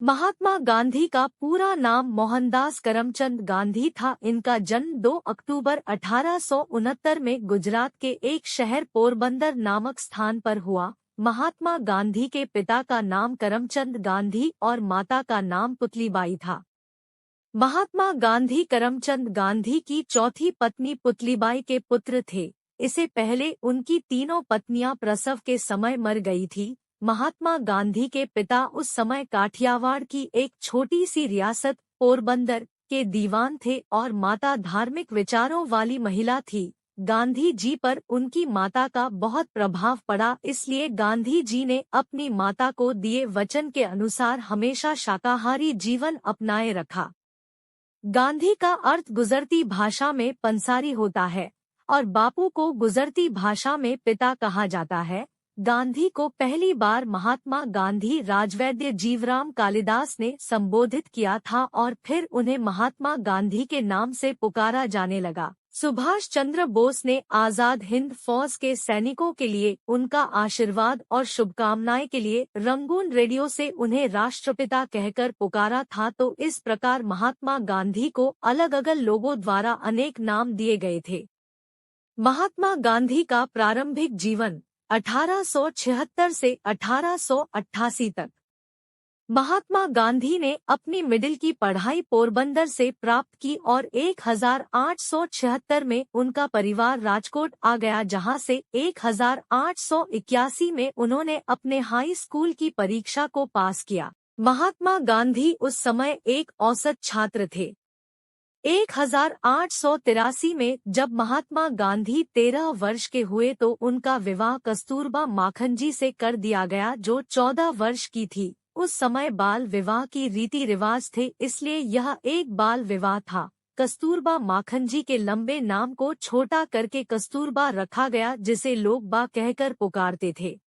महात्मा गांधी का पूरा नाम मोहनदास करमचंद गांधी था। इनका जन्म 2 अक्टूबर 1869 में गुजरात के एक शहर पोरबंदर नामक स्थान पर हुआ। महात्मा गांधी के पिता का नाम करमचंद गांधी और माता का नाम पुतलीबाई था। महात्मा गांधी करमचंद गांधी की चौथी पत्नी पुतलीबाई के पुत्र थे। इससे पहले उनकी तीनों पत्नियां प्रसव के समय मर गई थी। महात्मा गांधी के पिता उस समय काठियावाड़ की एक छोटी सी रियासत पोरबंदर के दीवान थे और माता धार्मिक विचारों वाली महिला थी। गांधी जी पर उनकी माता का बहुत प्रभाव पड़ा, इसलिए गांधी जी ने अपनी माता को दिए वचन के अनुसार हमेशा शाकाहारी जीवन अपनाए रखा। गांधी का अर्थ गुजरती भाषा में पंसारी होता है और बापू को गुजरती भाषा में पिता कहा जाता है। गांधी को पहली बार महात्मा गांधी राजवैद्य जीवराम कालिदास ने संबोधित किया था और फिर उन्हें महात्मा गांधी के नाम से पुकारा जाने लगा। सुभाष चंद्र बोस ने आजाद हिंद फौज के सैनिकों के लिए उनका आशीर्वाद और शुभकामनाएं के लिए रंगून रेडियो से उन्हें राष्ट्रपिता कहकर पुकारा था। तो इस प्रकार महात्मा गांधी को अलग अलग लोगों द्वारा अनेक नाम दिए गए थे। महात्मा गांधी का प्रारंभिक जीवन 1876 से 1888 तक। महात्मा गांधी ने अपनी मिडिल की पढ़ाई पोरबंदर से प्राप्त की और 1876 में उनका परिवार राजकोट आ गया, जहां से 1881 में उन्होंने अपने हाई स्कूल की परीक्षा को पास किया। महात्मा गांधी उस समय एक औसत छात्र थे। 1883 में जब महात्मा गांधी 13 वर्ष के हुए तो उनका विवाह कस्तूरबा माखनजी से कर दिया गया, जो 14 वर्ष की थी। उस समय बाल विवाह की रीति रिवाज थे, इसलिए यह एक बाल विवाह था। कस्तूरबा माखनजी के लंबे नाम को छोटा करके कस्तूरबा रखा गया, जिसे लोग बा कहकर पुकारते थे।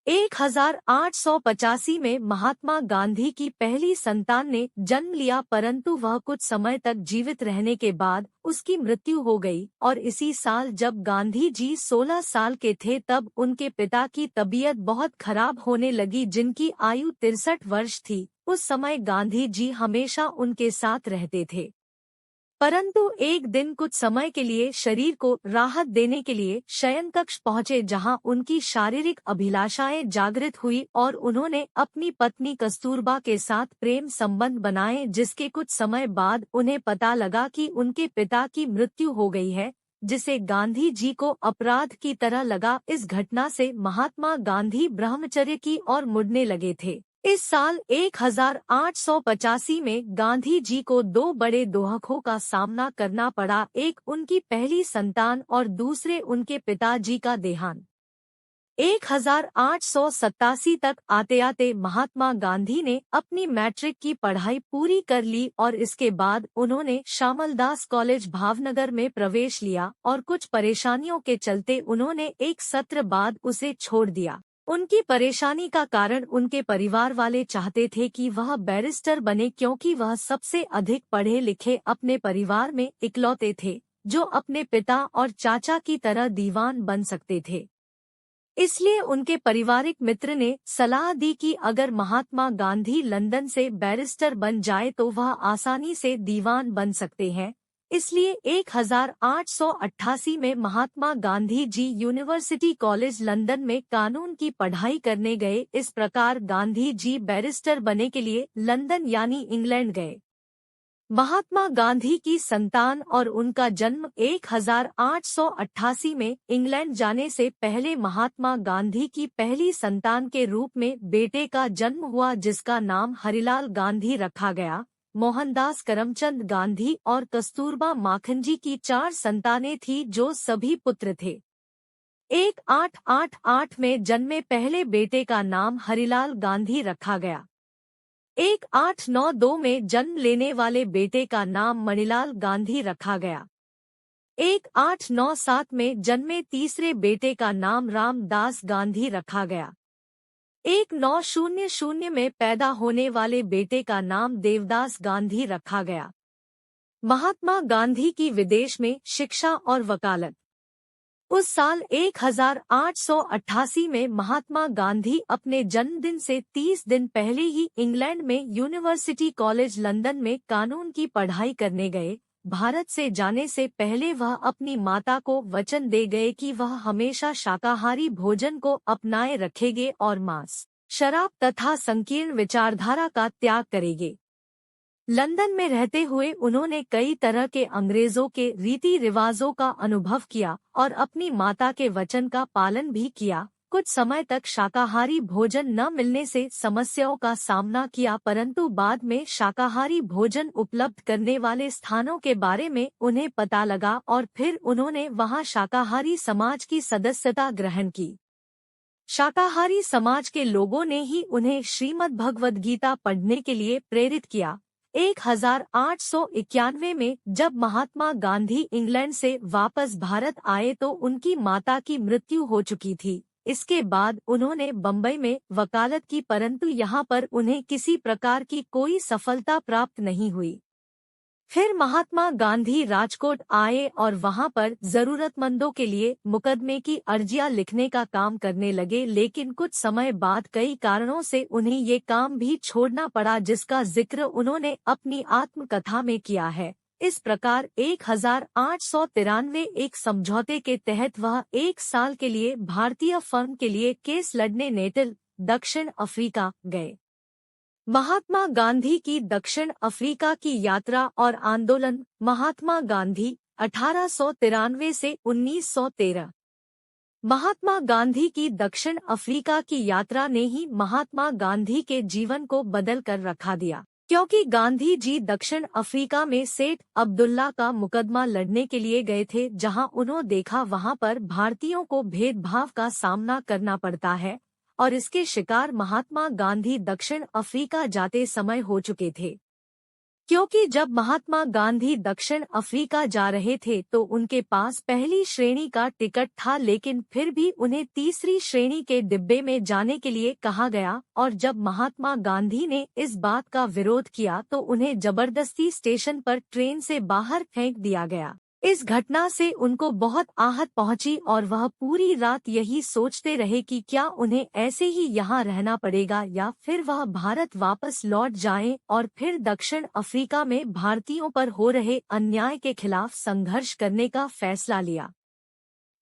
1885 में महात्मा गांधी की पहली संतान ने जन्म लिया, परंतु वह कुछ समय तक जीवित रहने के बाद उसकी मृत्यु हो गई और इसी साल जब गांधी जी 16 साल के थे तब उनके पिता की तबीयत बहुत खराब होने लगी, जिनकी आयु 63 वर्ष थी। उस समय गांधी जी हमेशा उनके साथ रहते थे, परंतु एक दिन कुछ समय के लिए शरीर को राहत देने के लिए शयन कक्ष पहुंचे, जहां उनकी शारीरिक अभिलाषाएं जागृत हुई और उन्होंने अपनी पत्नी कस्तूरबा के साथ प्रेम संबंध बनाए, जिसके कुछ समय बाद उन्हें पता लगा कि उनके पिता की मृत्यु हो गई है, जिसे गांधी जी को अपराध की तरह लगा। इस घटना से महात्मा गांधी ब्रह्मचर्य की ओर मुड़ने लगे थे। इस साल 1885 में गांधी जी को 2 बड़े दोहकों का सामना करना पड़ा, एक उनकी पहली संतान और दूसरे उनके पिताजी का देहांत। 1887 तक आते आते महात्मा गांधी ने अपनी मैट्रिक की पढ़ाई पूरी कर ली और इसके बाद उन्होंने श्यामलदास कॉलेज भावनगर में प्रवेश लिया और कुछ परेशानियों के चलते उन्होंने एक सत्र बाद उसे छोड़ दिया। उनकी परेशानी का कारण उनके परिवार वाले चाहते थे कि वह बैरिस्टर बने, क्योंकि वह सबसे अधिक पढ़े लिखे अपने परिवार में इकलौते थे जो अपने पिता और चाचा की तरह दीवान बन सकते थे। इसलिए उनके पारिवारिक मित्र ने सलाह दी कि अगर महात्मा गांधी लंदन से बैरिस्टर बन जाए तो वह आसानी से दीवान बन सकते हैं। इसलिए 1888 में Mahatma Gandhi ji university college London में कानून की पढ़ाई करने गए। इस प्रकार गांधी जी बैरिस्टर बनने के लिए लंदन यानी इंग्लैंड गए। महात्मा गांधी की संतान और उनका जन्म 1888 में इंग्लैंड जाने से पहले महात्मा गांधी की पहली संतान के रूप में बेटे का जन्म हुआ, जिसका नाम हरिलाल गांधी रखा गया। मोहनदास करमचंद गांधी और कस्तूरबा माखनजी की 4 संतानें थीं, जो सभी पुत्र थे। 1888 में जन्मे पहले बेटे का नाम हरिलाल गांधी रखा गया। 1892 में जन्म लेने वाले बेटे का नाम मणिलाल गांधी रखा गया। 1897 में जन्मे तीसरे बेटे का नाम रामदास गांधी रखा गया। 1900 में पैदा होने वाले बेटे का नाम देवदास गांधी रखा गया। महात्मा गांधी की विदेश में शिक्षा और वकालत। उस साल 1888 में महात्मा गांधी अपने जन्मदिन से 30 दिन पहले ही इंग्लैंड में यूनिवर्सिटी कॉलेज लंदन में कानून की पढ़ाई करने गए। भारत से जाने से पहले वह अपनी माता को वचन दे गए कि वह हमेशा शाकाहारी भोजन को अपनाए रखेंगे और मांस, शराब तथा संकीर्ण विचारधारा का त्याग करेंगे। लंदन में रहते हुए उन्होंने कई तरह के अंग्रेजों के रीति रिवाजों का अनुभव किया और अपनी माता के वचन का पालन भी किया। कुछ समय तक शाकाहारी भोजन न मिलने से समस्याओं का सामना किया, परंतु बाद में शाकाहारी भोजन उपलब्ध करने वाले स्थानों के बारे में उन्हें पता लगा और फिर उन्होंने वहां शाकाहारी समाज की सदस्यता ग्रहण की। शाकाहारी समाज के लोगों ने ही उन्हें श्रीमद् भगवद गीता पढ़ने के लिए प्रेरित किया। 1891 में जब महात्मा गांधी इंग्लैंड से वापस भारत आए तो उनकी माता की मृत्यु हो चुकी थी। इसके बाद उन्होंने बम्बई में वकालत की, परंतु यहाँ पर उन्हें किसी प्रकार की कोई सफलता प्राप्त नहीं हुई। फिर महात्मा गांधी राजकोट आए और वहां पर जरूरतमंदों के लिए मुकदमे की अर्जियां लिखने का काम करने लगे, लेकिन कुछ समय बाद कई कारणों से उन्हें ये काम भी छोड़ना पड़ा, जिसका जिक्र उन्होंने अपनी आत्मकथा में किया है। इस प्रकार 1893 एक समझौते के तहत वह 1 साल के लिए भारतीय फर्म के लिए केस लड़ने नेटल, दक्षिण अफ्रीका गए। महात्मा गांधी की दक्षिण अफ्रीका की यात्रा और आंदोलन। महात्मा गांधी 1893 से 1913। महात्मा गांधी की दक्षिण अफ्रीका की यात्रा ने ही महात्मा गांधी के जीवन को बदल कर रखा दिया, क्योंकि गांधी जी दक्षिण अफ्रीका में सेठ अब्दुल्ला का मुकदमा लड़ने के लिए गए थे, जहां उन्होंने देखा वहां पर भारतीयों को भेदभाव का सामना करना पड़ता है और इसके शिकार महात्मा गांधी दक्षिण अफ्रीका जाते समय हो चुके थे। क्योंकि जब महात्मा गांधी दक्षिण अफ्रीका जा रहे थे तो उनके पास पहली श्रेणी का टिकट था, लेकिन फिर भी उन्हें तीसरी श्रेणी के डिब्बे में जाने के लिए कहा गया और जब महात्मा गांधी ने इस बात का विरोध किया तो उन्हें जबरदस्ती स्टेशन पर ट्रेन से बाहर फेंक दिया गया। इस घटना से उनको बहुत आहत पहुंची और वह पूरी रात यही सोचते रहे कि क्या उन्हें ऐसे ही यहाँ रहना पड़ेगा या फिर वह भारत वापस लौट जाएं और फिर दक्षिण अफ्रीका में भारतीयों पर हो रहे अन्याय के खिलाफ संघर्ष करने का फैसला लिया।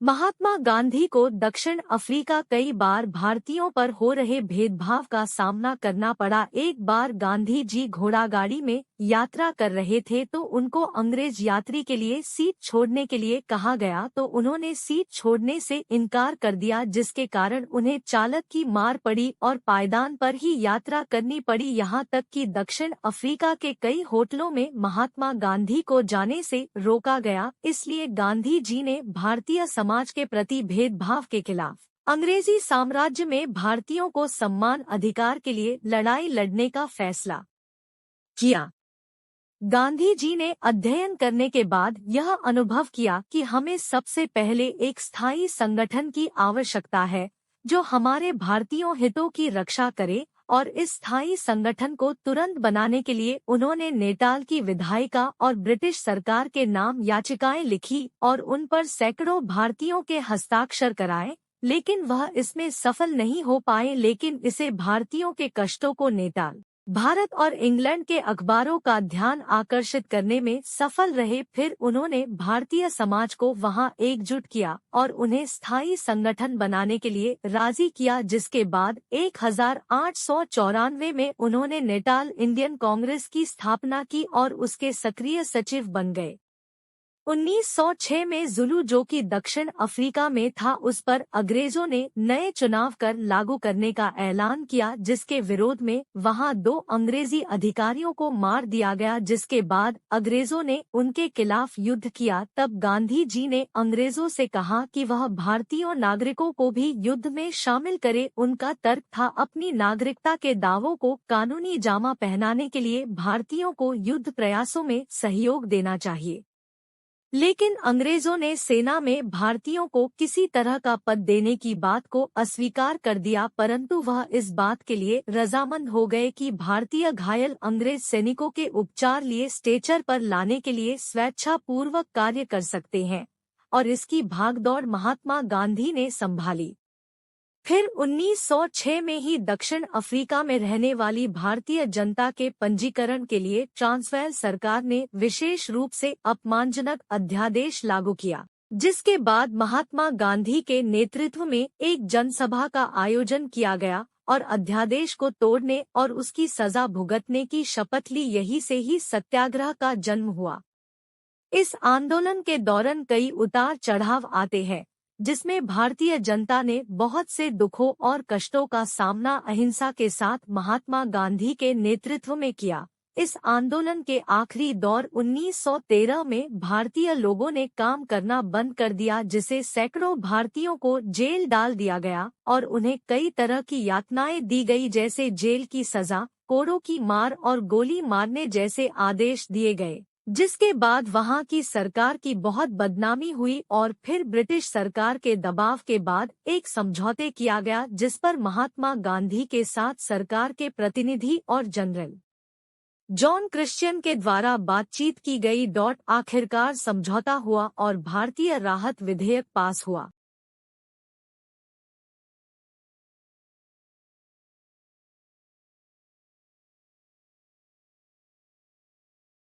महात्मा गांधी को दक्षिण अफ्रीका कई बार भारतीयों पर हो रहे भेदभाव का सामना करना पड़ा। एक बार गांधी जी घोड़ागाड़ी में यात्रा कर रहे थे तो उनको अंग्रेज यात्री के लिए सीट छोड़ने के लिए कहा गया तो उन्होंने सीट छोड़ने से इनकार कर दिया, जिसके कारण उन्हें चालक की मार पड़ी और पायदान पर ही यात्रा करनी पड़ी। यहाँ तक कि दक्षिण अफ्रीका के कई होटलों में महात्मा गांधी को जाने से रोका गया। इसलिए गांधी जी ने भारतीय समाज के प्रति भेदभाव के खिलाफ अंग्रेजी साम्राज्य में भारतीयों को सम्मान अधिकार के लिए लड़ाई लड़ने का फैसला किया। गांधी जी ने अध्ययन करने के बाद यह अनुभव किया कि हमें सबसे पहले एक स्थायी संगठन की आवश्यकता है जो हमारे भारतीयों हितों की रक्षा करे, और इस स्थायी संगठन को तुरंत बनाने के लिए उन्होंने नेटाल की विधायिका और ब्रिटिश सरकार के नाम याचिकाएं लिखी और उन पर सैकड़ों भारतीयों के हस्ताक्षर कराए, लेकिन वह इसमें सफल नहीं हो पाए। लेकिन इसे भारतीयों के कष्टों को नेटाल, भारत और इंग्लैंड के अखबारों का ध्यान आकर्षित करने में सफल रहे। फिर उन्होंने भारतीय समाज को वहां एकजुट किया और उन्हें स्थायी संगठन बनाने के लिए राजी किया, जिसके बाद 1894 में उन्होंने नेटाल इंडियन कांग्रेस की स्थापना की और उसके सक्रिय सचिव बन गए। 1906 में जुलू, जो कि दक्षिण अफ्रीका में था, उस पर अंग्रेजों ने नए चुनाव कर लागू करने का ऐलान किया, जिसके विरोध में वहां 2 अंग्रेजी अधिकारियों को मार दिया गया, जिसके बाद अंग्रेजों ने उनके खिलाफ युद्ध किया। तब गांधी जी ने अंग्रेजों से कहा कि वह भारतीय नागरिकों को भी युद्ध में शामिल करे। उनका तर्क था अपनी नागरिकता के दावों को कानूनी जामा पहनाने के लिए भारतीयों को युद्ध प्रयासों में सहयोग देना चाहिए। लेकिन अंग्रेजों ने सेना में भारतीयों को किसी तरह का पद देने की बात को अस्वीकार कर दिया, परंतु वह इस बात के लिए रजामंद हो गए कि भारतीय घायल अंग्रेज सैनिकों के उपचार लिए स्ट्रेचर पर लाने के लिए स्वेच्छापूर्वक कार्य कर सकते हैं और इसकी भागदौड़ महात्मा गांधी ने संभाली। फिर 1906 में ही दक्षिण अफ्रीका में रहने वाली भारतीय जनता के पंजीकरण के लिए ट्रांसवैल सरकार ने विशेष रूप से अपमानजनक अध्यादेश लागू किया, जिसके बाद महात्मा गांधी के नेतृत्व में एक जनसभा का आयोजन किया गया और अध्यादेश को तोड़ने और उसकी सजा भुगतने की शपथ ली। यही से ही सत्याग्रह का जन्म हुआ। इस आंदोलन के दौरान कई उतार चढ़ाव आते हैं, जिसमें भारतीय जनता ने बहुत से दुखों और कष्टों का सामना अहिंसा के साथ महात्मा गांधी के नेतृत्व में किया। इस आंदोलन के आखिरी दौर 1913 में भारतीय लोगों ने काम करना बंद कर दिया, जिसे सैकड़ों भारतीयों को जेल डाल दिया गया और उन्हें कई तरह की यातनाएं दी गई, जैसे जेल की सजा, कोड़ों की मार और गोली मारने जैसे आदेश दिए गए, जिसके बाद वहां की सरकार की बहुत बदनामी हुई और फिर ब्रिटिश सरकार के दबाव के बाद एक समझौते किया गया, जिस पर महात्मा गांधी के साथ सरकार के प्रतिनिधि और जनरल जॉन क्रिश्चियन के द्वारा बातचीत की गई। आखिरकार समझौता हुआ और भारतीय राहत विधेयक पास हुआ।